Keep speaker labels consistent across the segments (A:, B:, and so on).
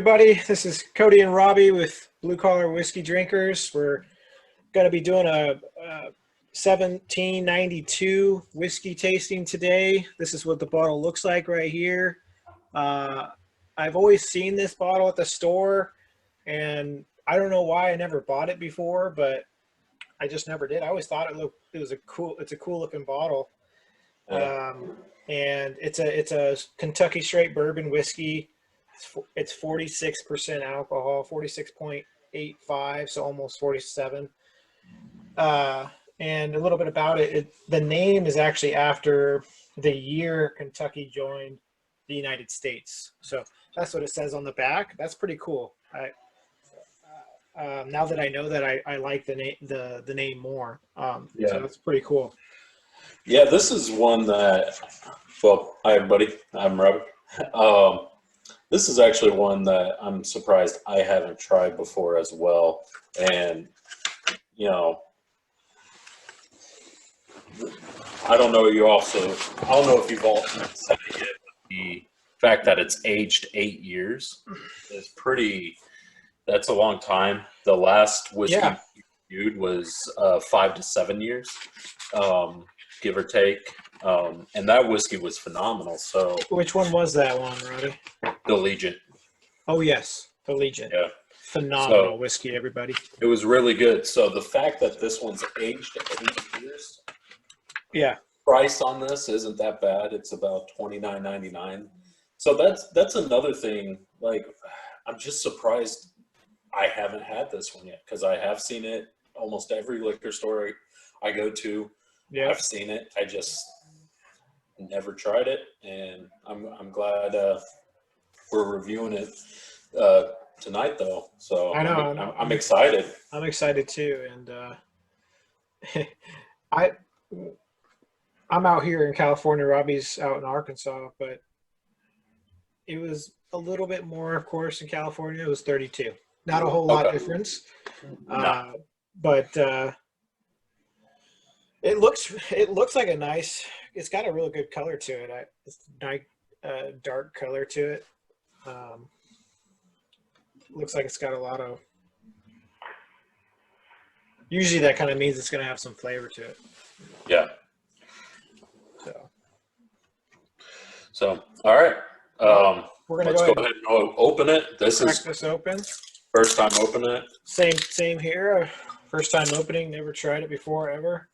A: everybody. This is Cody and Robbie with Blue Collar Whiskey Drinkers. We're going to be doing a 1792 whiskey tasting today. This is what the bottle looks like right here. I've always seen this bottle at the store, and I don't know why I never bought it before, but I just never did. I always thought it's a cool looking bottle.
B: Yeah.
A: And it's a Kentucky straight bourbon whiskey. It's 46% alcohol, 46.85, so almost 47. And a little bit about it. The name is actually after the year Kentucky joined the United States. So that's what it says on the back. That's pretty cool. Now that I know that, I like the name more. So that's pretty cool.
B: Yeah, this is one that, well, hi everybody, I'm Robert. This is actually one that I'm surprised I haven't tried before as well. And, you know, I don't know if you've all said it yet, but the fact that it's aged 8 years is that's a long time. The last whiskey reviewed was 5 to 7 years, give or take. And that whiskey was phenomenal. So,
A: which one was that one, Robbie?
B: the Legion.
A: Oh yes, the Legion.
B: Yeah,
A: phenomenal whiskey, everybody.
B: It was really good. So the fact that this one's aged 8 years, price on this isn't that bad. It's about $29.99. So that's another thing. Like, I'm just surprised I haven't had this one yet, because I have seen it almost every liquor store I go to. Yeah, I've seen it. I just never tried it, and I'm glad we're reviewing it tonight, though. So
A: I know
B: I'm excited.
A: I'm excited too, and I'm out here in California. Robbie's out in Arkansas, but it was a little bit more, of course, in California. It was 32. Not a whole lot difference, but it looks like a nice. It's got a really good color to it. It's nice, dark color to it. Looks like it's got a lot of. Usually, that kind of means it's going to have some flavor to it.
B: Yeah. So all right.
A: We're gonna
B: let's go ahead and open it. This
A: open.
B: First time opening it.
A: Same here. First time opening. Never tried it before ever.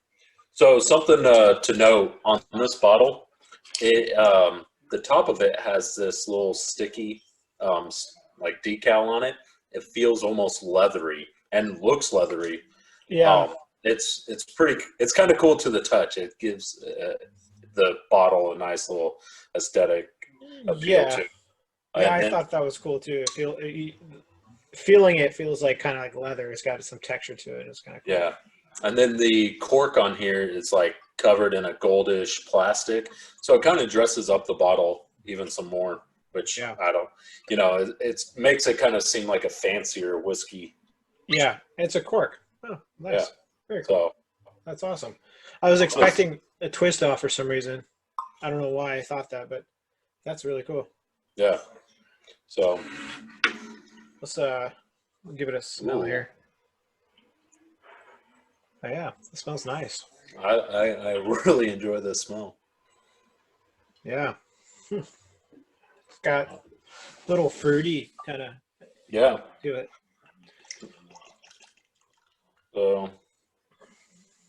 B: So something to note on this bottle, the top of it has this little sticky like decal on it. It feels almost leathery and looks leathery.
A: Yeah.
B: It's kind of cool to the touch. It gives the bottle a nice little aesthetic appeal too.
A: Yeah, I thought that was cool too. Feeling it feels like kind of like leather. It's got some texture to it. It's kind of cool.
B: Yeah. And then the cork on here is like covered in a goldish plastic. So it kind of dresses up the bottle even some more, which I don't, it makes it kind of seem like a fancier whiskey.
A: Yeah. It's a cork. Oh, nice.
B: Yeah.
A: Very cool. So, that's awesome. I was expecting a twist off for some reason. I don't know why I thought that, but that's really cool.
B: Yeah. So
A: let's give it a smell here. Oh, yeah, it smells nice.
B: I really enjoy this smell.
A: Yeah. It's got little fruity kind of to it.
B: So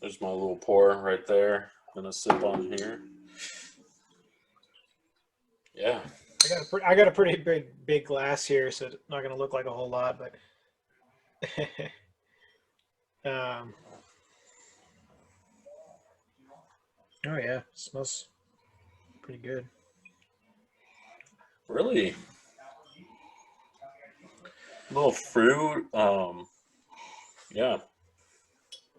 B: there's my little pour right there. I'm gonna sip on here. Yeah.
A: I got a pretty big glass here, so it's not gonna look like a whole lot, but oh yeah, it smells pretty good.
B: Really? A little fruit. Yeah.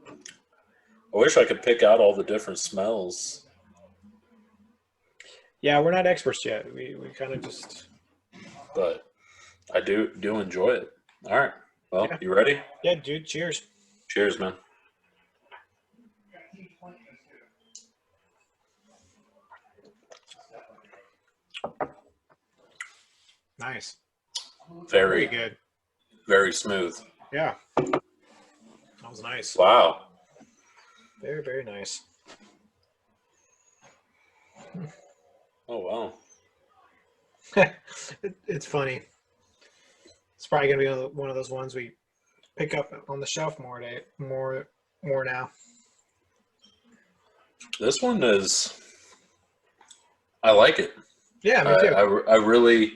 B: I wish I could pick out all the different smells.
A: Yeah, we're not experts yet. We kind of just.
B: But I do enjoy it. All right. Well, you ready?
A: Yeah, dude. Cheers.
B: Cheers, man.
A: Nice.
B: Very
A: good.
B: Very smooth.
A: Yeah. That was nice.
B: Wow.
A: Very, very nice.
B: Oh, wow.
A: It's funny. It's probably going to be one of those ones we pick up on the shelf more now.
B: This one is, I like it.
A: Yeah, me too.
B: I really,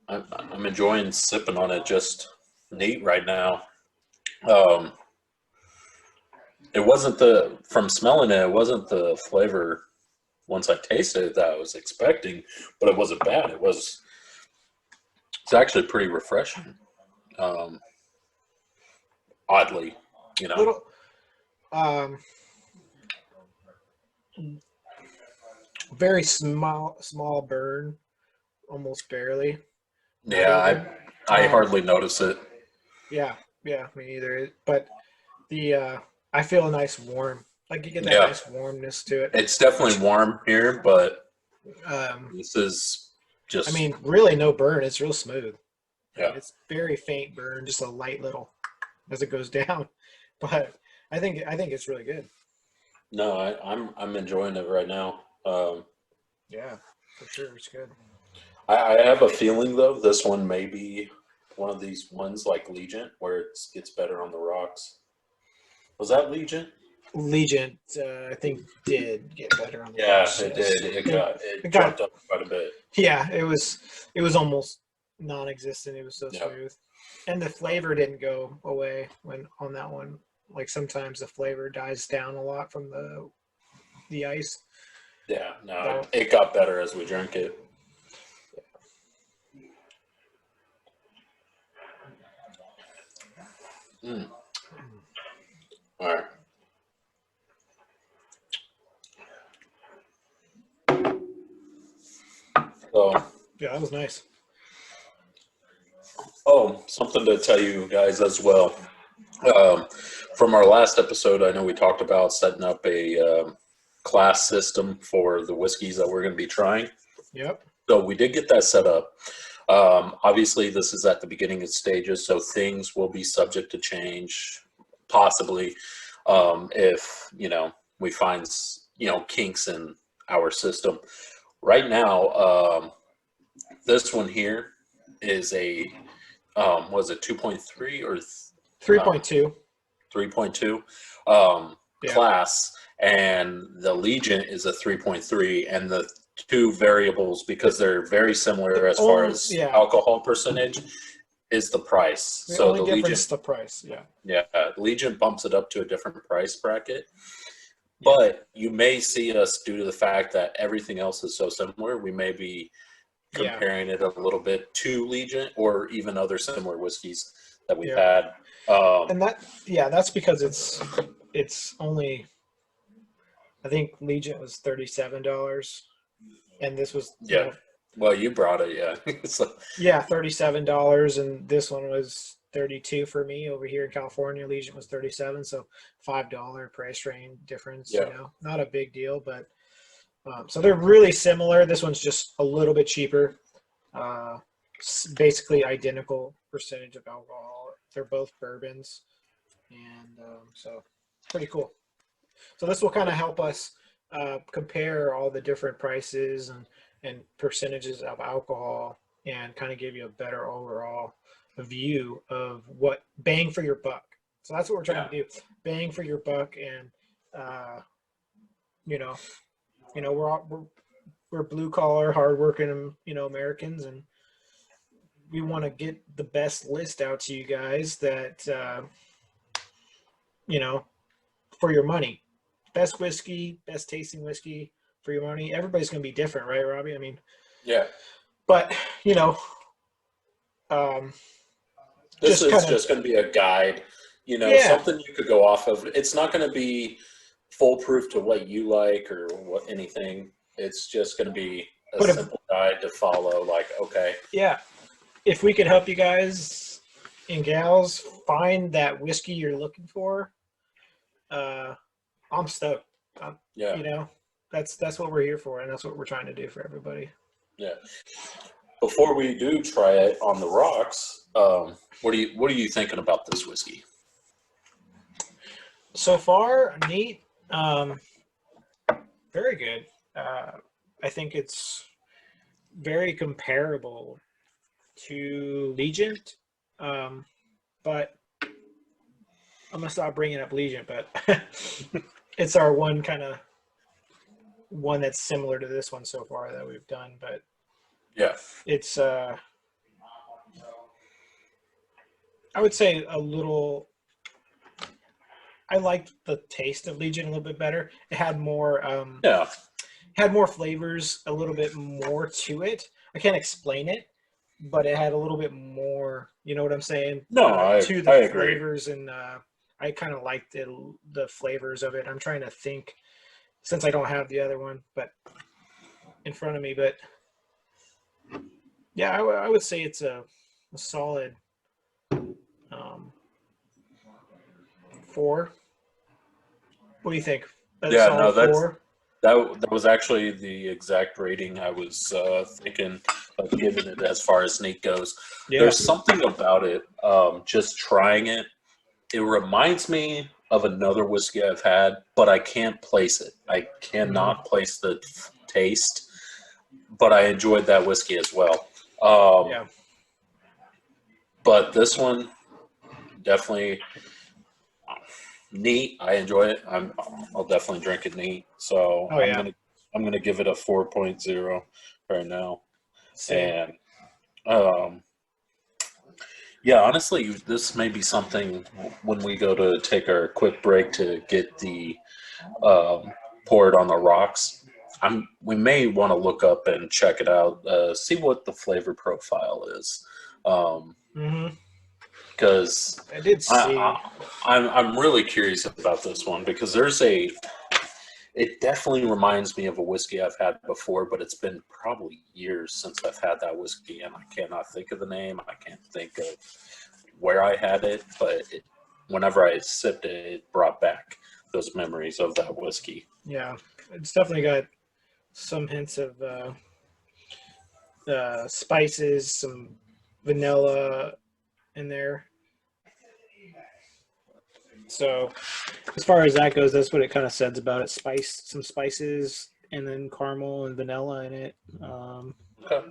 B: I'm enjoying sipping on it just neat right now. It wasn't from smelling it, it wasn't the flavor once I tasted it that I was expecting, but it wasn't bad. It's actually pretty refreshing. Oddly, you know.
A: Little, very small burn, almost barely.
B: Yeah, I hardly notice it.
A: Yeah, me neither. But I feel a nice warm, like you get that nice warmness to it.
B: It's definitely warm here, but this is just.
A: I mean, really no burn. It's real smooth.
B: Yeah,
A: it's very faint burn, just a light little as it goes down. But I think it's really good.
B: No, I'm enjoying it right now.
A: Yeah, for sure, it's good.
B: I have a feeling though this one may be one of these ones like Legion where it gets better on the rocks. Was that Legion?
A: Legion, I think, did get better on the
B: rocks. It did. It jumped up quite a bit.
A: Yeah, it was almost non-existent. It was so smooth, and the flavor didn't go away when on that one. Like sometimes the flavor dies down a lot from the ice.
B: Yeah, no, it got better as we drank it. Mm. All right. So,
A: yeah, that was nice.
B: Oh, something to tell you guys as well. From our last episode, I know we talked about setting up a class system for the whiskeys that we're going to be trying.
A: Yep.
B: So we did get that set up. Obviously, this is at the beginning of stages, so things will be subject to change, possibly, if, we find, kinks in our system. Right now, this one here is a, was it 2.3 or
A: 3.2?
B: 3.2 class, and the Legion is a 3.3, and the two variables, because they're very similar as far as alcohol percentage, is the price.
A: So the Legion is the price.
B: Yeah, Legion bumps it up to a different price bracket. But you may see us, due to the fact that everything else is so similar, we may be comparing it a little bit to Legion or even other similar whiskeys that we've had.
A: And that's because it's only, I think Legion was $37, and this was
B: well, you brought it,
A: $37, and this one was $32 for me over here in California. Legion was $37, so $5 price range difference. Not a big deal, but so they're really similar. This one's just a little bit cheaper. Basically identical percentage of alcohol. They're both bourbons, and so pretty cool. So this will kind of help us compare all the different prices and percentages of alcohol, and kind of give you a better overall view of what bang for your buck. So that's what we're trying to do, bang for your buck. And we're blue collar, hardworking, Americans, and we want to get the best list out to you guys that for your money, best whiskey, best tasting whiskey for your money. Everybody's going to be different, right, Robbie? I mean, but
B: this is just going to be a guide, something you could go off of. It's not going to be foolproof to what you like or what anything. It's just going to be a simple guide to follow. Like, okay,
A: if we could help you guys and gals find that whiskey you're looking for, I'm stoked. That's what we're here for, and that's what we're trying to do for everybody.
B: before we do try it on the rocks, what are you thinking about this whiskey?
A: So far, neat. Very good. I think it's very comparable to Legent, but I'm gonna stop bringing up Legent. But it's our one that's similar to this one so far that we've done. But
B: yeah,
A: it's I would say a little. I liked the taste of Legion a little bit better. It had more had more flavors, a little bit more to it. I can't explain it, but it had a little bit more, you know what I'm saying?
B: No, I agree.
A: Flavors, and I kind of liked the flavors of it. I'm trying to think, since I don't have the other one but in front of me, but yeah, I would say it's a solid 4. What do you think?
B: Yeah, no, that was actually the exact rating I was thinking of giving it as far as neat goes. Yeah. There's something about it, just trying it. It reminds me of another whiskey I've had, but I can't place it. I cannot place the taste, but I enjoyed that whiskey as well. Yeah. But this one, definitely neat. I enjoy it. I'll definitely drink it neat. So I'm gonna give it a 4.0 right now. Same. And yeah, honestly, this may be something when we go to take our quick break to get the pour it on the rocks. We may want to look up and check it out, see what the flavor profile is. Because
A: I did see.
B: I'm really curious about this one because it definitely reminds me of a whiskey I've had before, but it's been probably years since I've had that whiskey, and I cannot think of the name. I can't think of where I had it, but whenever I sipped it, it brought back those memories of that whiskey.
A: Yeah, it's definitely got some hints of spices, some vanilla in there. So as far as that goes, that's what it kind of says about it. Some spices, and then caramel and vanilla in it.
B: Okay.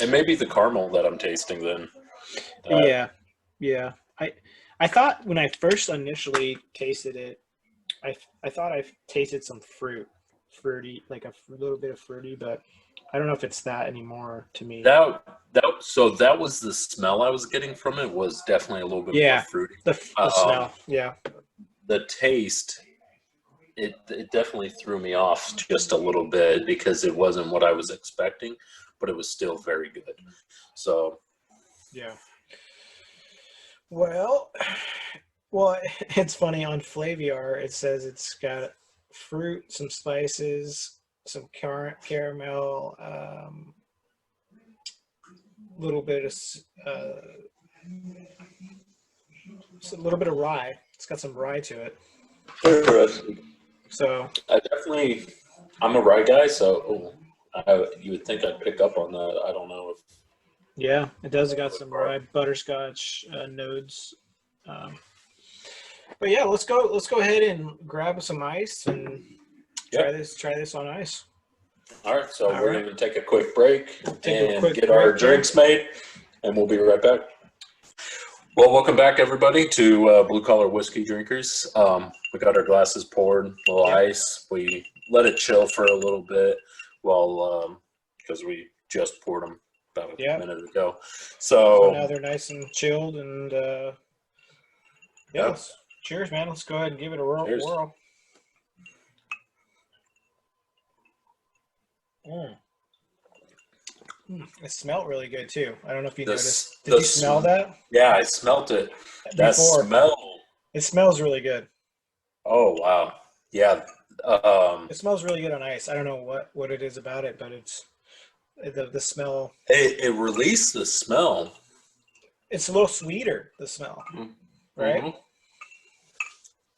B: It may be the caramel that I'm tasting then.
A: Yeah. I thought when I first initially tasted it, I thought I tasted some fruity, like a little bit of fruity, but I don't know if it's that anymore to me.
B: So that was the smell I was getting from it, was definitely a little bit more fruity.
A: The smell, yeah.
B: The taste, it definitely threw me off just a little bit because it wasn't what I was expecting, but it was still very good. So
A: yeah. Well, it's funny, on Flaviar it says it's got fruit, some spices, some caramel, little bit of a little bit of rye. It's got some rye to it.
B: Interesting.
A: So
B: I'm a rye guy, so you would think I'd pick up on that. I don't know if.
A: Yeah, it does got some rye, butterscotch nodes. But yeah, let's go ahead and grab some ice and try this on ice.
B: All right, so we're going to take a quick break and get our drinks made, and we'll be right back. Well, welcome back, everybody, to Blue Collar Whiskey Drinkers. We got our glasses poured, a little ice. We let it chill for a little bit because we just poured them about a minute ago. So
A: now they're nice and chilled, and cheers, man. Let's go ahead and give it a whirl. It smelled really good too. I don't know if you noticed. Did you smell that?
B: Yeah, I smelled it. That smell.
A: It smells really good.
B: Oh wow! Yeah.
A: It smells really good on ice. I don't know what it is about it, but it's the smell.
B: It released the smell.
A: It's a little sweeter, the smell, right? Mm-hmm.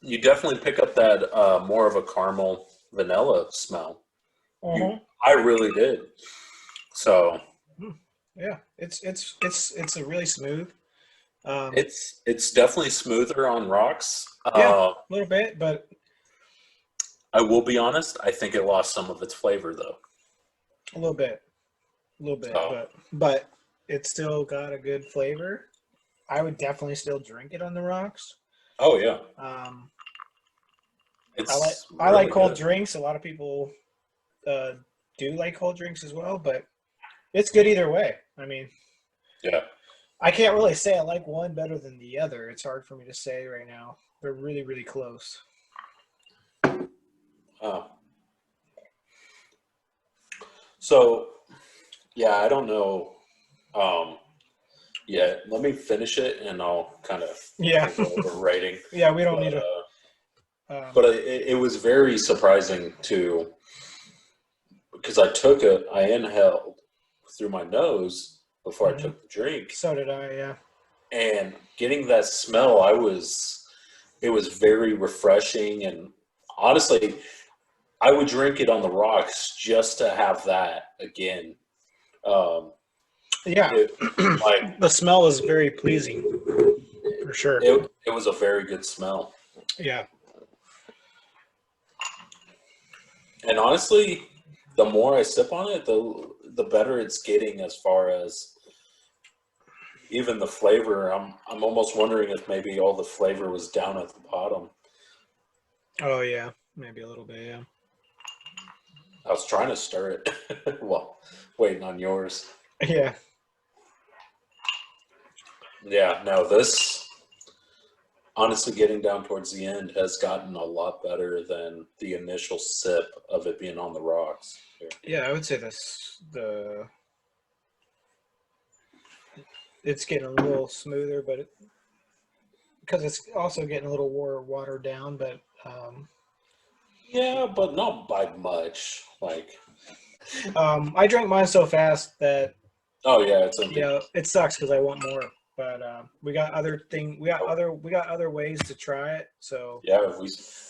B: You definitely pick up that more of a caramel vanilla smell. Mm-hmm. I really did. So
A: Yeah, it's a really smooth.
B: It's definitely smoother on rocks.
A: Yeah, a little bit, but
B: I will be honest. I think it lost some of its flavor though.
A: a little bit,
B: Oh,
A: but it's still got a good flavor. I would definitely still drink it on the rocks.
B: oh yeah,
A: Um,
B: it's
A: I like
B: really
A: cold
B: good.
A: drinks. A lot of people uh, do like cold drinks as well, but it's good either way. I mean,
B: Yeah.
A: I can't really say I like one better than the other. It's hard for me to say right now. They're really, really close.
B: Oh. So yeah, I don't know. Um, yeah, let me finish it and I'll kind of
A: Yeah,
B: go over rating.
A: yeah. We don't
B: But
A: need to.
B: it was very surprising to because I inhaled through my nose before I
A: Mhm.
B: took the drink,
A: So did I. Yeah.
B: and getting that smell, it was very refreshing, and honestly, I would drink it on the rocks just to have that again. Um,
A: Yeah.
B: it like
A: The smell was very pleasing for sure.
B: it was a very good smell,
A: Yeah.
B: and honestly, the more I sip on it, the better it's getting as far as even the flavor. I'm almost wondering if maybe all the flavor was down at the bottom.
A: Oh yeah. Maybe a little bit. Yeah.
B: I was trying to stir it. Well, waiting on yours.
A: Yeah.
B: Yeah, no, this honestly getting down towards the end has gotten a lot better than the initial sip of it being on the rocks. Here.
A: Yeah. I would say it's getting a little smoother, but because it's also getting a little more watered down. But
B: Yeah, but not by much. Like,
A: I drank mine so fast that
B: oh yeah, it's empty.
A: it sucks because I want more. But we got other thing.
B: Oh,
A: We got other ways to try it. So
B: yeah,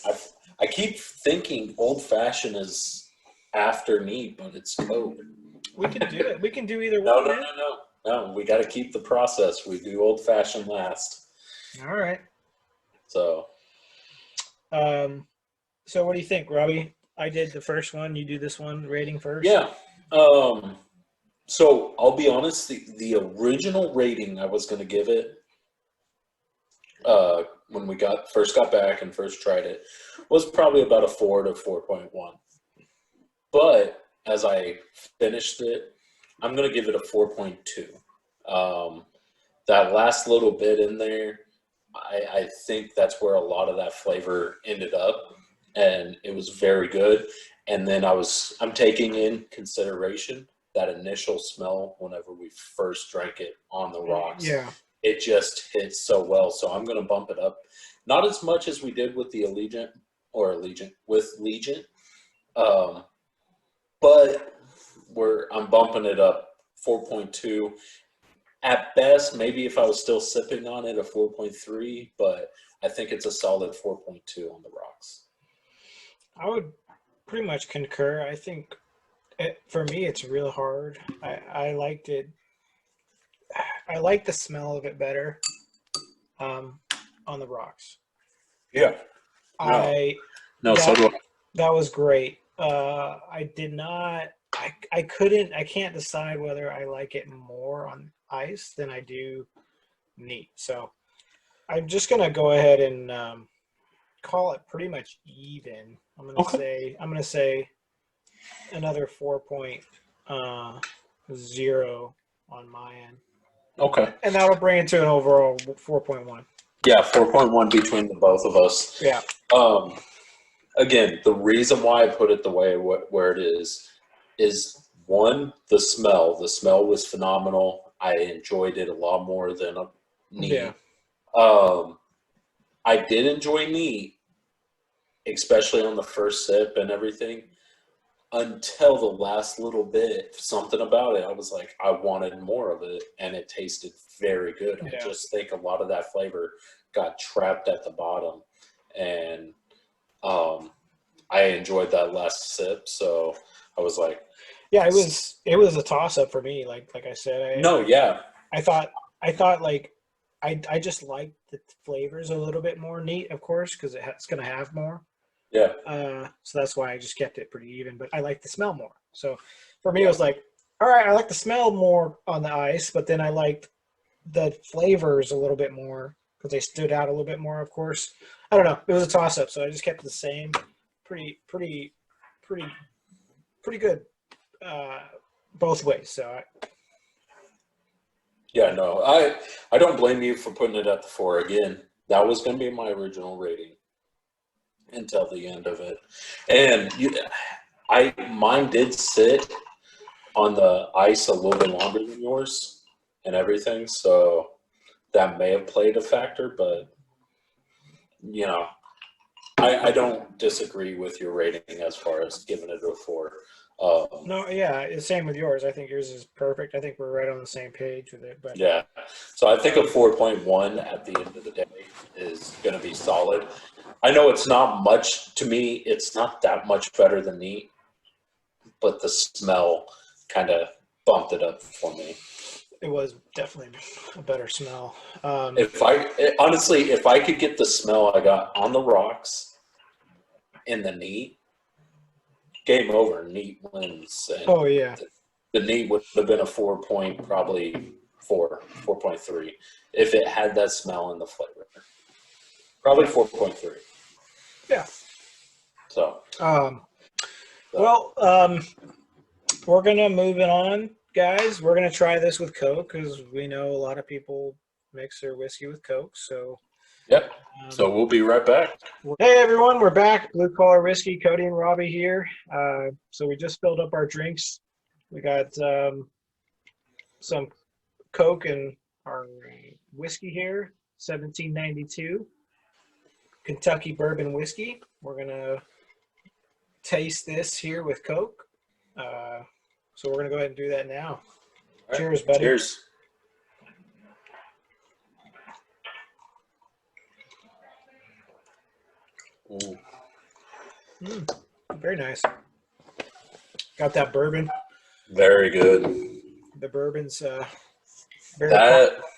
B: I, I keep thinking old fashioned is after neat, but it's cold.
A: we can do it. We can do either
B: No,
A: one,
B: no,
A: man.
B: no, no. No, we got to keep the process. We do old fashioned last.
A: All right.
B: So,
A: Um, so what do you think, Robbie? I did the first one. You do this one. Rating first.
B: yeah. Um, so I'll be honest, the original rating I was going to give it when we first got back and first tried it was probably about a 4 to 4.1. But as I finished it, I'm going to give it a 4.2. Um, that last little bit in there, I think that's where a lot of that flavor ended up, and it was very good. And then I'm taking in consideration that initial smell whenever we first drank it on the rocks.
A: Yeah.
B: It just hits so well. So I'm going to bump it up, not as much as we did with the Allegiant with Legion, um, but I'm bumping it up 4.2. At best, maybe if I was still sipping on it, a 4.3, but I think it's a solid 4.2 on the rocks.
A: I would pretty much concur. I think for me, it's real hard. I liked it. I like the smell of it better um, on the rocks.
B: Yeah. No.
A: I
B: No, so
A: that
B: do I.
A: that was great. I did not. I couldn't. I can't decide whether I like it more on ice than I do neat. So I'm just gonna go ahead and call it pretty much even. I'm gonna say another 4.0 on my end,
B: Okay.
A: and that'll bring it to an overall 4.1.
B: Yeah, 4.1 between the both of us.
A: Yeah.
B: Um, again, the reason why I put it the way where it is one, the smell. The smell was phenomenal. I enjoyed it a lot more than a neat.
A: Yeah.
B: I did enjoy neat, especially on the first sip and everything, until the last little bit. Something about it, I was like, I wanted more of it, and it tasted very good.
A: Yeah.
B: I just think a lot of that flavor got trapped at the bottom, and I enjoyed that last sip, so I was like,
A: Yeah, it was a toss up for me. Like I said,
B: No, yeah.
A: I thought like I just like the flavors a little bit more neat, of course, because it's going to have more.
B: Yeah.
A: So that's why I just kept it pretty even. But I like the smell more. So for me,
B: Yeah.
A: it was like, all right, I like the smell more on the ice, but then I liked the flavors a little bit more because they stood out a little bit more. Of course, I don't know. It was a toss up, so I just kept it the same. Pretty good both ways. So
B: Yeah, no, I don't blame you for putting it at the 4 again. That was going to be my original rating until the end of it, and mine did sit on the ice a little bit longer than yours and everything, so that may have played a factor. But you know, I don't disagree with your rating as far as giving it a 4.
A: no, yeah, it's same with yours. I think yours is perfect. I think we're right on the same page with it. But
B: yeah, so I think a 4.1 at the end of the day is going to be solid. I know it's not much to me. It's not that much better than neat, but the smell kind of bumped it up for me.
A: it was definitely a better smell.
B: Honestly, if I could get the smell I got on the rocks in the neat, game over. Neat wins. And
A: oh yeah,
B: the neat would have been a 4.3 if it had that smell and the flavor. Probably 4.3.
A: yeah.
B: So,
A: well, we're gonna move it on, guys. We're gonna try this with Coke because we know a lot of people mix their whiskey with Coke. So,
B: yep. So we'll be right back.
A: Hey everyone, we're back. Blue Collar Whiskey, Cody and Robbie here. So we just filled up our drinks. We got some Coke and our whiskey here, 1792 Kentucky Bourbon Whiskey. We're gonna taste this here with Coke. So we're gonna go ahead and do that now.
B: Right.
A: Cheers, buddy.
B: Cheers.
A: Very nice. Got that bourbon.
B: Very good.
A: The bourbon's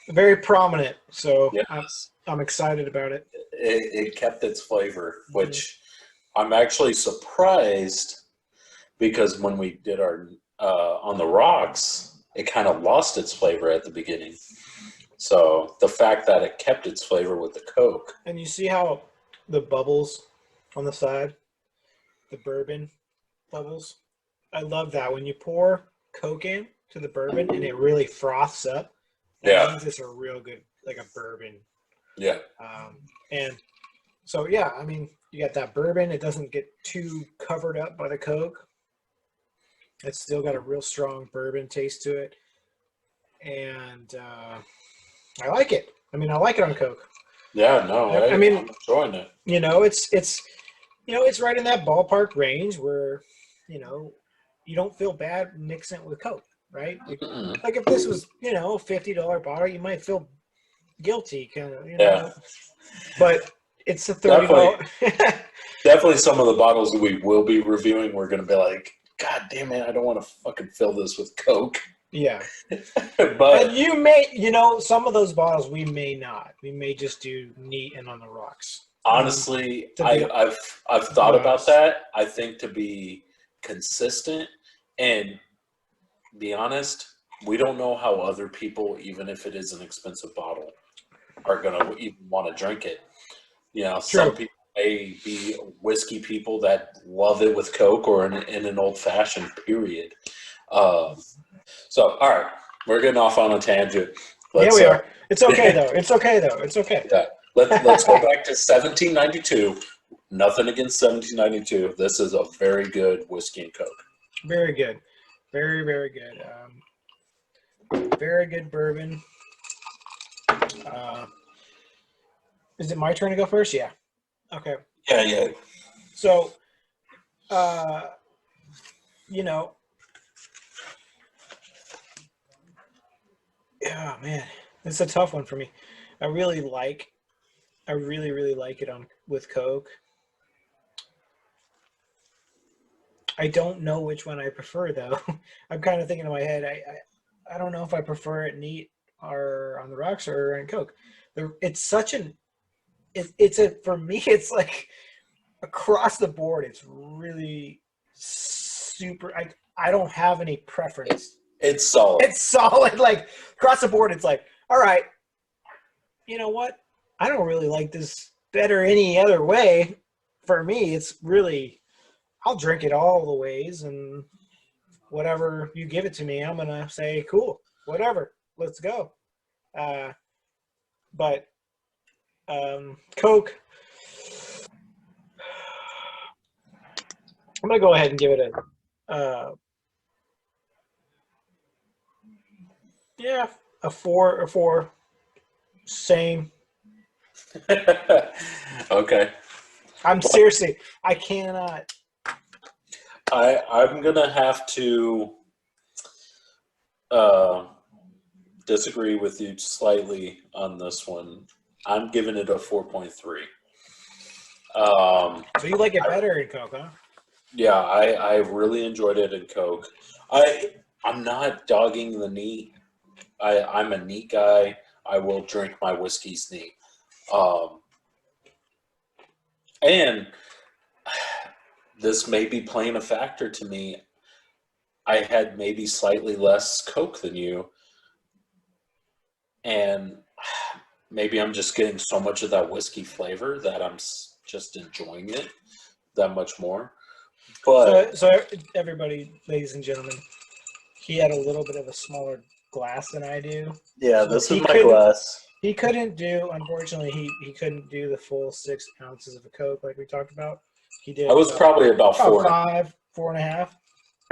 A: very prominent, so yes. I'm excited about it.
B: It kept its flavor, which I'm actually surprised because when we did our on the rocks, it kind of lost its flavor at the beginning. So the fact that it kept its flavor with the Coke.
A: And you see how the bubbles on the side, the bourbon bubbles? I love that. When you pour Coke in to the bourbon and it really froths up, that means it's a real good, like a bourbon.
B: Yeah.
A: And so, yeah, I mean, you got that bourbon. It doesn't get too covered up by the Coke. It's still got a real strong bourbon taste to it. And I like it. I mean, I like it on Coke.
B: Yeah, no,
A: I mean,
B: I'm enjoying it.
A: You know, it's right in that ballpark range where, you don't feel bad mixing it with Coke, right? Like if this was, a $50 bottle, you might feel guilty, kind of,
B: Yeah.
A: But it's a $30.
B: Definitely some of the bottles we will be reviewing, we're going to be like, God damn it, I don't want to fucking fill this with Coke.
A: Yeah.
B: But
A: and you may, some of those bottles we may not. We may just do neat and on the rocks.
B: Honestly, I've thought about that. I think to be consistent and be honest, we don't know how other people, even if it is an expensive bottle, are going to even want to drink it. Some people may be whiskey people that love it with Coke or in an old-fashioned, period. So, all right, we're getting off on a tangent.
A: We are. It's okay, though. It's okay.
B: Yeah. Let's go back to 1792. Nothing against 1792. This is a very good whiskey and Coke.
A: Very good. Very, very good. Very good bourbon. Is it my turn to go first? Yeah. Okay.
B: Yeah.
A: So, yeah, man, it's a tough one for me. I really, really like it with Coke. I don't know which one I prefer though. I'm kind of thinking in my head. I don't know if I prefer it neat or on the rocks or in Coke. It's such an it's a for me. It's like across the board. It's really super. I don't have any preference.
B: It's solid.
A: It's solid. Like across the board, it's like, all right, you know what? I don't really like this better any other way. For me, it's really, I'll drink it all the ways, and whatever you give it to me, I'm gonna say, cool, whatever, let's go. But Coke, I'm gonna go ahead and give it a 4. Same.
B: Okay.
A: I'm seriously, I cannot.
B: I'm gonna have to disagree with you slightly on this one. I'm giving it a 4.3.
A: So you like it better in Coke, huh?
B: Yeah, I really enjoyed it in Coke. I'm not dogging the neat. I'm a neat guy. I will drink my whiskeys neat. And this may be playing a factor to me. I had maybe slightly less Coke than you. And maybe I'm just getting so much of that whiskey flavor that I'm just enjoying it that much more. But
A: so everybody, ladies and gentlemen, he had a little bit of a smaller glass than I do.
B: Yeah,
A: So
B: this is my glass.
A: He couldn't do, unfortunately, he couldn't do the full 6 ounces of a Coke like we talked about. He did.
B: I was probably about
A: 4.5.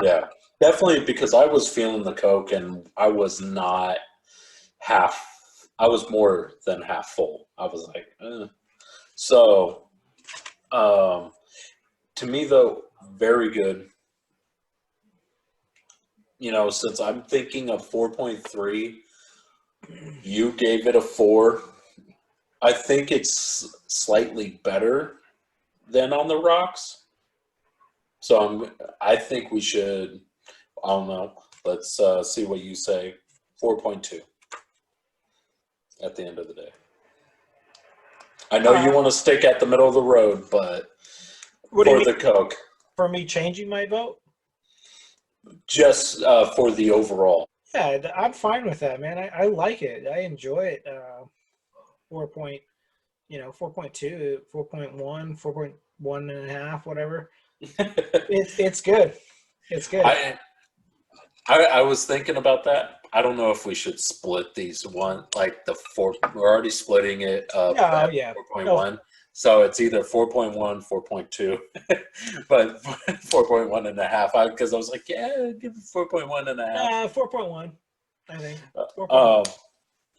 B: Yeah, definitely, because I was feeling the Coke and I was not half. I was more than half full. I was like, So, to me though, very good. You know, since I'm thinking of 4.3, you gave it a 4. I think it's slightly better than on the rocks. So I think we should, I don't know, let's see what you say. 4.2 at the end of the day. I know you want to stick at the middle of the road, but for the Coke.
A: For me changing my vote?
B: Just for the overall.
A: Yeah, I'm fine with that, man. I like it. I enjoy it. 4.2, 4.1, 4.1 and a half, whatever. It's good. It's good.
B: I was thinking about that. I don't know if we should split these one, like the 4. We're already splitting it up at 4.1. No. So it's either 4.1, 4.2, but 4.1 and a half. Because I was like, yeah, give it 4.1 and a half.
A: 4.1, I think.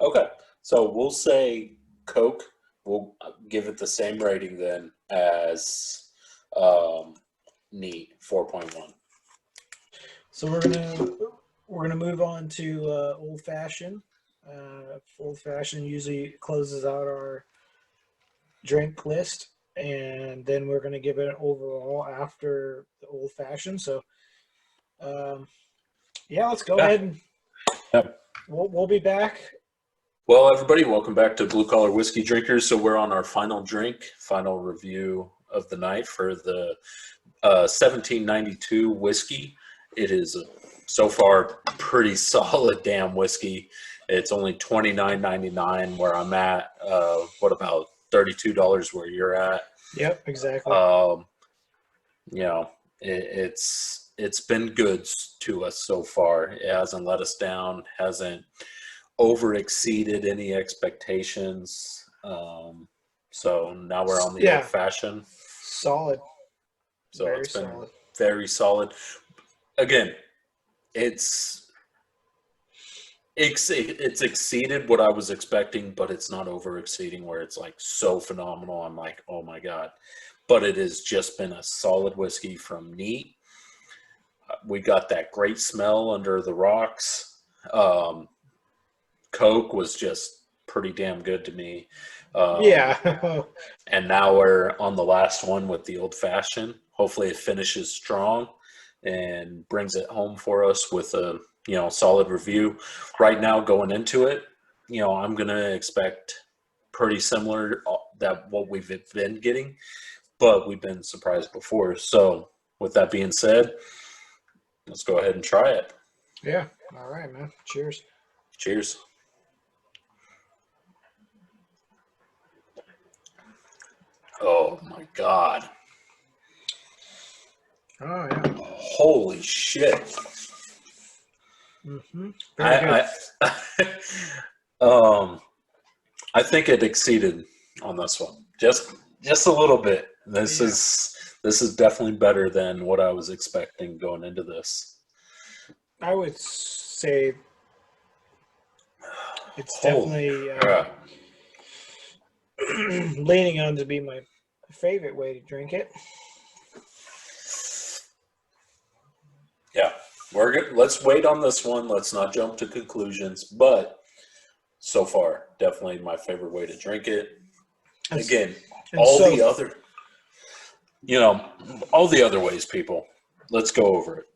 B: Okay. So we'll say Coke. We'll give it the same rating then as neat, 4.1.
A: So we're gonna move on to old fashioned. Old fashioned usually closes out our drink list, and then we're gonna give it an overall after the old fashioned. So, let's go ahead and we'll be back.
B: Well, everybody, welcome back to Blue Collar Whiskey Drinkers. So we're on our final review of the night for the 1792 whiskey. It is so far pretty solid damn whiskey. It's only $29.99 where I'm at. What about $32 where you're at?
A: Yep, exactly.
B: It's been good to us so far. It hasn't let us down. Hasn't over exceeded any expectations. So now we're on the old fashioned.
A: Solid.
B: So it's been very solid. Again, it's exceeded what I was expecting, but it's not over exceeding where it's like so phenomenal. I'm like, oh my God. But it has just been a solid whiskey from neat. We got that great smell under the rocks. Coke was just pretty damn good to me. And now we're on the last one with the old fashioned. Hopefully it finishes strong. and brings it home for us with a, solid review. Right now going into it, I'm going to expect pretty similar that what we've been getting, but we've been surprised before. So with that being said, let's go ahead and try it.
A: Yeah. All right, man. Cheers.
B: Cheers. Oh my God.
A: Oh yeah.
B: Holy shit.
A: Mm-hmm. Very good.
B: I think it exceeded on this one. Just a little bit. This is definitely better than what I was expecting going into this.
A: I would say it's definitely leaning on to be my favorite way to drink it.
B: Yeah, we're good. Let's wait on this one. Let's not jump to conclusions. But so far, definitely my favorite way to drink it. Again, all the other ways, people. Let's go over it.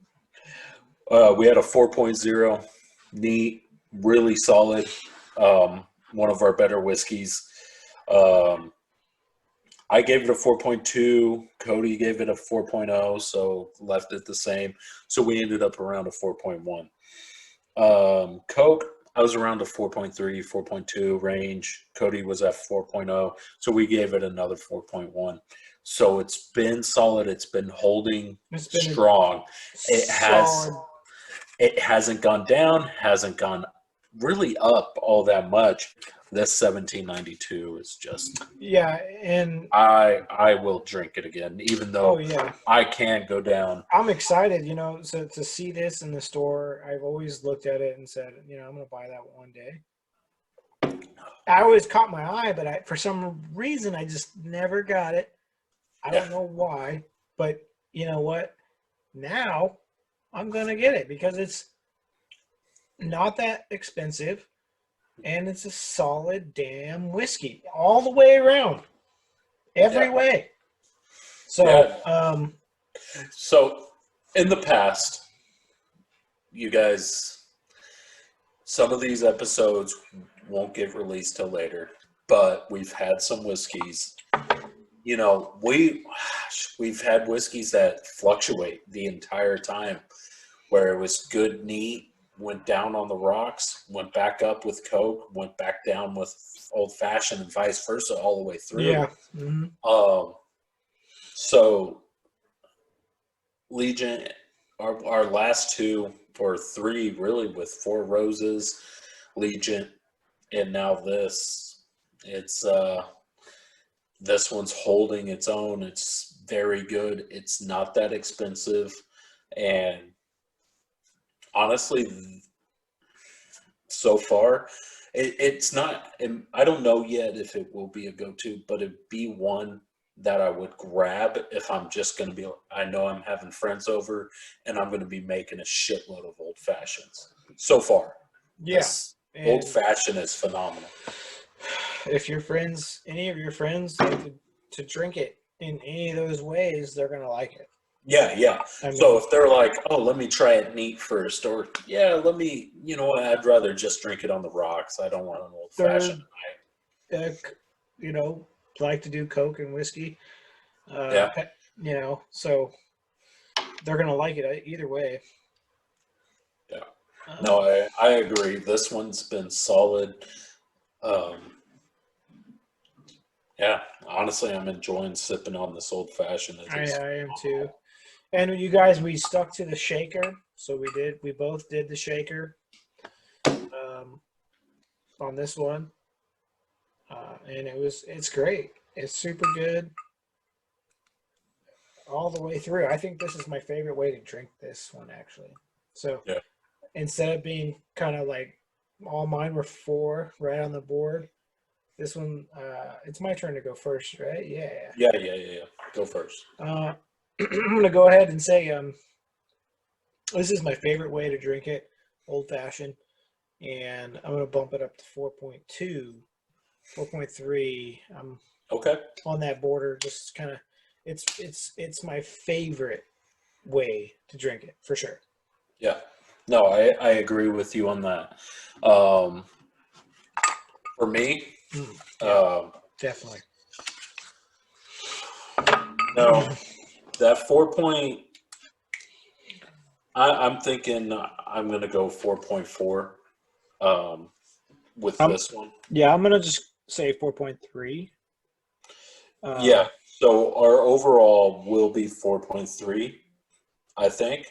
B: We had a 4.0, neat, really solid. One of our better whiskeys. I gave it a 4.2. Cody gave it a 4.0, so left it the same. So we ended up around a 4.1. Coke, I was around a 4.3, 4.2 range. Cody was at 4.0, so we gave it another 4.1. So it's been solid. It's been holding strong. It hasn't gone down, hasn't gone really up all that much. This 1792 is just
A: and
B: I will drink it again, even though I can't go down.
A: I'm excited, so to see this in the store. I've always looked at it and said, I'm gonna buy that one day. I always caught my eye, but for some reason I just never got it. I don't know why, but you know what? Now I'm gonna get it because it's not that expensive. And it's a solid damn whiskey all the way around, every way. So,
B: so in the past, you guys, some of these episodes won't get released till later, but we've had some whiskeys. We've had whiskeys that fluctuate the entire time, where it was good, neat, went down on the rocks, went back up with Coke, went back down with Old Fashioned, and vice versa all the way through.
A: Yeah. Mm-hmm.
B: So Legion, our last two or three, really, with Four Roses, Legion, and now this. It's this one's holding its own. It's very good. It's not that expensive, and honestly, so far, it's not. I don't know yet if it will be a go-to, but it'd be one that I would grab if I'm just going to be. I know I'm having friends over, and I'm going to be making a shitload of Old Fashions. So far,
A: yes,
B: Old Fashioned is phenomenal.
A: If any of your friends like to drink it in any of those ways, they're going to like it.
B: Yeah. So if they're like, oh, let me try it neat first, or let me, I'd rather just drink it on the rocks. I don't want an Old Fashioned.
A: Like to do Coke and whiskey. So they're going to like it either way.
B: Yeah. No, I agree. This one's been solid. Honestly, I'm enjoying sipping on this Old Fashioned.
A: I am too. And you guys, we stuck to the shaker. So we both did the shaker on this one. And it's great. It's super good all the way through. I think this is my favorite way to drink this one, actually. So instead of being kind of like all mine were 4 right on the board, this one, it's my turn to go first, right? Yeah.
B: Go first.
A: I'm going to go ahead and say this is my favorite way to drink it, Old Fashioned. And I'm going to bump it up to 4.2, 4.3. I'm on that border, just kind of, it's my favorite way to drink it, for sure.
B: Yeah. No, I agree with you on that. For me,
A: definitely.
B: No, that 4 point, I'm thinking I'm going to go 4.4 with this one.
A: Yeah, I'm going to just say 4.3.
B: Yeah, so our overall will be 4.3, I think.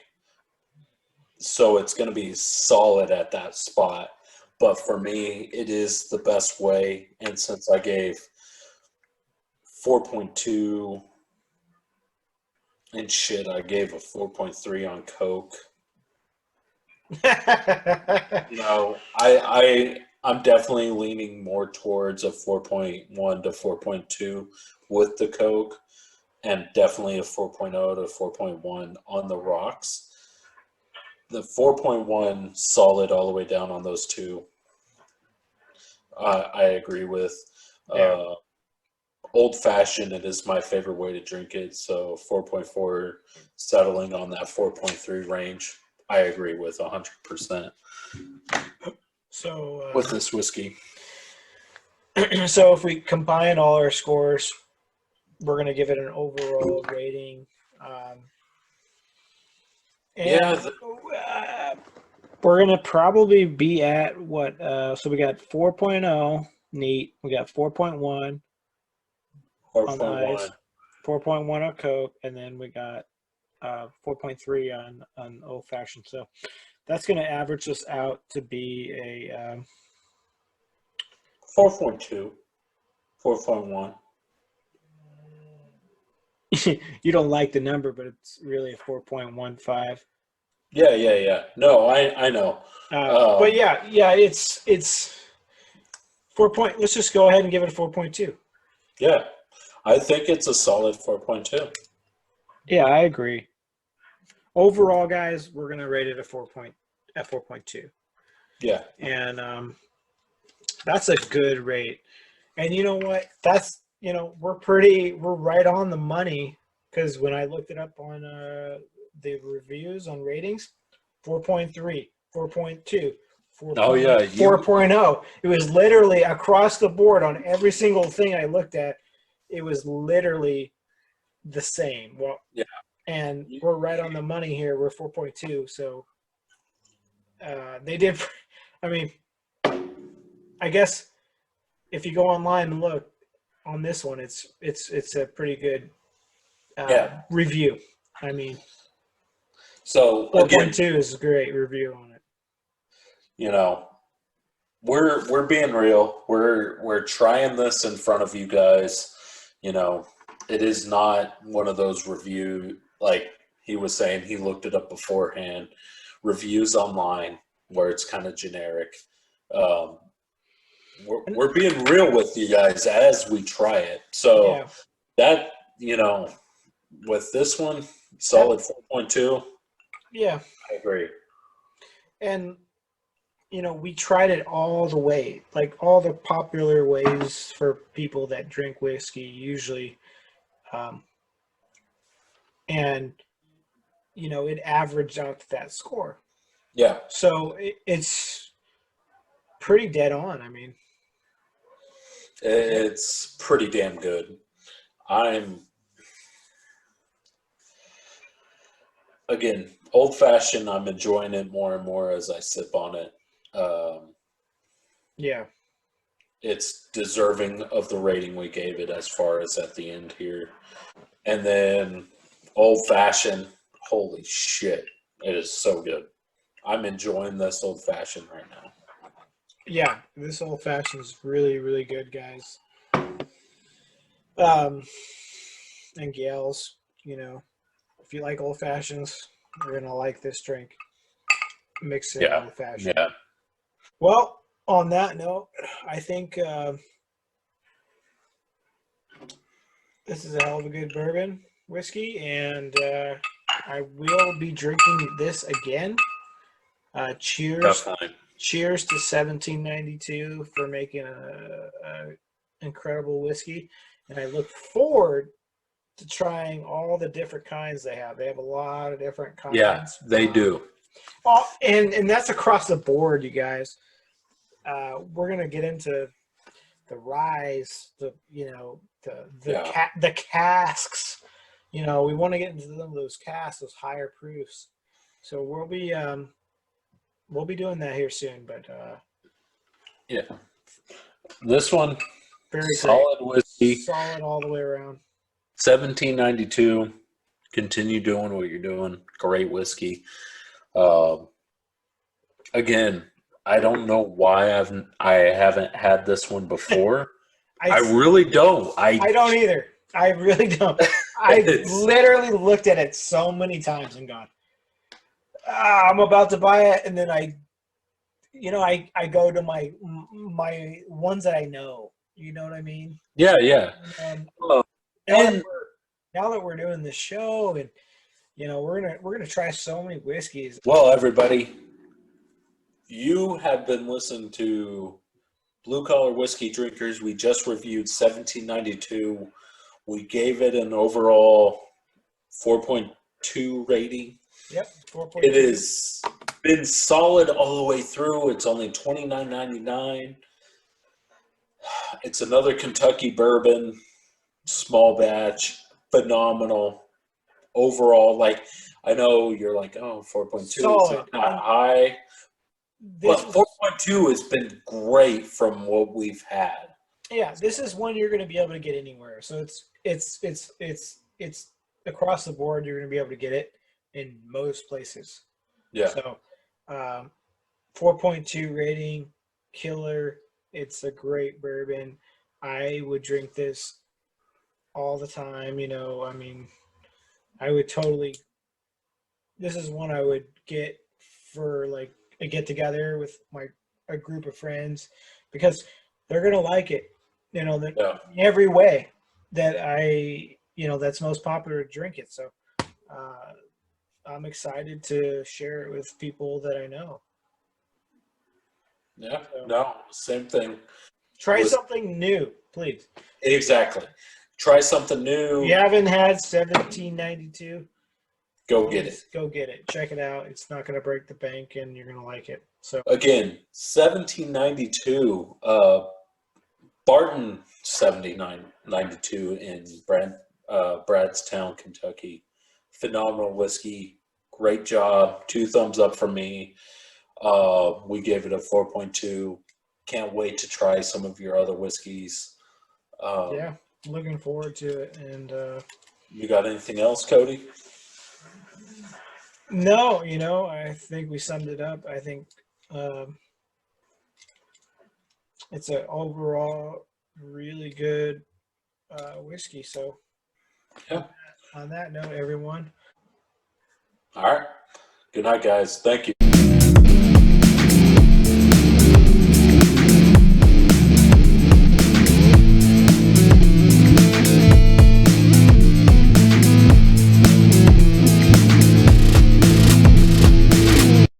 B: So it's going to be solid at that spot. But for me, it is the best way. And since I gave 4.2 and shit, I gave a 4.3 on Coke. I'm definitely leaning more towards a 4.1 to 4.2 with the Coke, and definitely a 4.0 to 4.1 on the rocks. The 4.1 solid all the way down on those two. I agree with. Old fashioned, it is my favorite way to drink it. So 4.4 settling on that 4.3 range. I agree with 100%.
A: So
B: with this whiskey.
A: So if we combine all our scores, we're going to give it an overall rating. We're going to probably be at what? So we got 4.0 neat. We got 4.1 on ice, 4.1 on Coke, and then we got 4.3 on old fashioned. So that's going to average us out to be a
B: 4.2, 4.1.
A: You don't like the number, but it's really a 4.15.
B: Yeah. No, I know.
A: But yeah, it's 4 point. Let's just go ahead and give it a 4.2.
B: Yeah, I think it's a solid 4.2.
A: Yeah, I agree. Overall, guys, we're gonna rate it at 4.2.
B: Yeah,
A: and that's a good rate. And you know what? That's we're right on the money, because when I looked it up on the reviews on ratings, 4.3, 4.2. 4.0. It was literally across the board on every single thing I looked at. It was literally the same. Well,
B: yeah.
A: And we're right on the money here. We're 4.2. So they did. I mean, I guess if you go online and look on this one, it's a pretty good review. I mean,
B: so
A: 4.2 is a great review on it.
B: We're being real. We're trying this in front of you guys. It is not one of those review, like he was saying, he looked it up beforehand, reviews online where it's kind of generic. We're being real with you guys as we try it. So that, with this one, solid 4.2.
A: Yeah.
B: I agree.
A: And, we tried it all the way, like all the popular ways for people that drink whiskey usually. And, it averaged out to that score.
B: Yeah.
A: So it's pretty dead on. I mean,
B: it's pretty damn good. Again, old fashioned, I'm enjoying it more and more as I sip on it. It's deserving of the rating we gave it as far as at the end here. And then old fashioned, holy shit, it is so good. I'm enjoying this old fashioned right now.
A: Yeah, this old fashioned is really, really good, guys. And gals, if you like old fashions, you're gonna like this drink. Mix it old fashioned.
B: Yeah.
A: Well, on that note, I think this is a hell of a good bourbon whiskey, and I will be drinking this again. Cheers!
B: Definitely.
A: Cheers to 1792 for making a incredible whiskey, and I look forward to trying all the different kinds they have. They have a lot of different kinds.
B: Yeah, they do.
A: And that's across the board, you guys. We're gonna get into the ryes, the casks. We want to get into some of those casks, those higher proofs. So we'll be doing that here soon. But
B: yeah, this one
A: very
B: solid
A: great.
B: whiskey,
A: solid all the way around.
B: 1792. Continue doing what you're doing. Great whiskey. Again, I don't know why I haven't had this one before. I really don't. I
A: don't either. I really don't. I literally looked at it so many times and gone, I'm about to buy it, and then I go to my ones that I know. You know what I mean?
B: Yeah.
A: Now that we're doing this show, and we're gonna try so many whiskeys.
B: Well, everybody, you have been listening to Blue Collar Whiskey Drinkers. We just reviewed 1792. We gave it an overall 4.2 rating.
A: Yep, 4.2.
B: It has been solid all the way through. It's only $29.99. It's another Kentucky bourbon, small batch, phenomenal. Overall, I know you're like, 4.2.
A: Solid.
B: It's not high. But 4.2 has been great from what we've had.
A: Yeah, this is one you're going to be able to get anywhere. So it's across the board. You're going to be able to get it in most places.
B: Yeah.
A: So 4.2 rating, killer. It's a great bourbon. I would drink this all the time. I would totally. This is one I would get for a get together with a group of friends, because they're gonna like it. In every way that that's most popular to drink it. So I'm excited to share it with people that I know.
B: Yeah, no, same thing.
A: Try something new, please.
B: Exactly. Try something new.
A: If you haven't had 1792,
B: go get it.
A: Go get it. Check it out. It's not going to break the bank, and you're going to like it. So
B: again, 1792, Barton 1792 in Bradstown, Kentucky. Phenomenal whiskey. Great job. 2 thumbs up from me. We gave it a 4.2. Can't wait to try some of your other whiskeys.
A: Yeah, looking forward to it. And
B: you got anything else, Cody?
A: No, I think we summed it up. I think it's an overall really good whiskey. So
B: yeah.
A: On that note, everyone.
B: All right. Good night, guys. Thank you.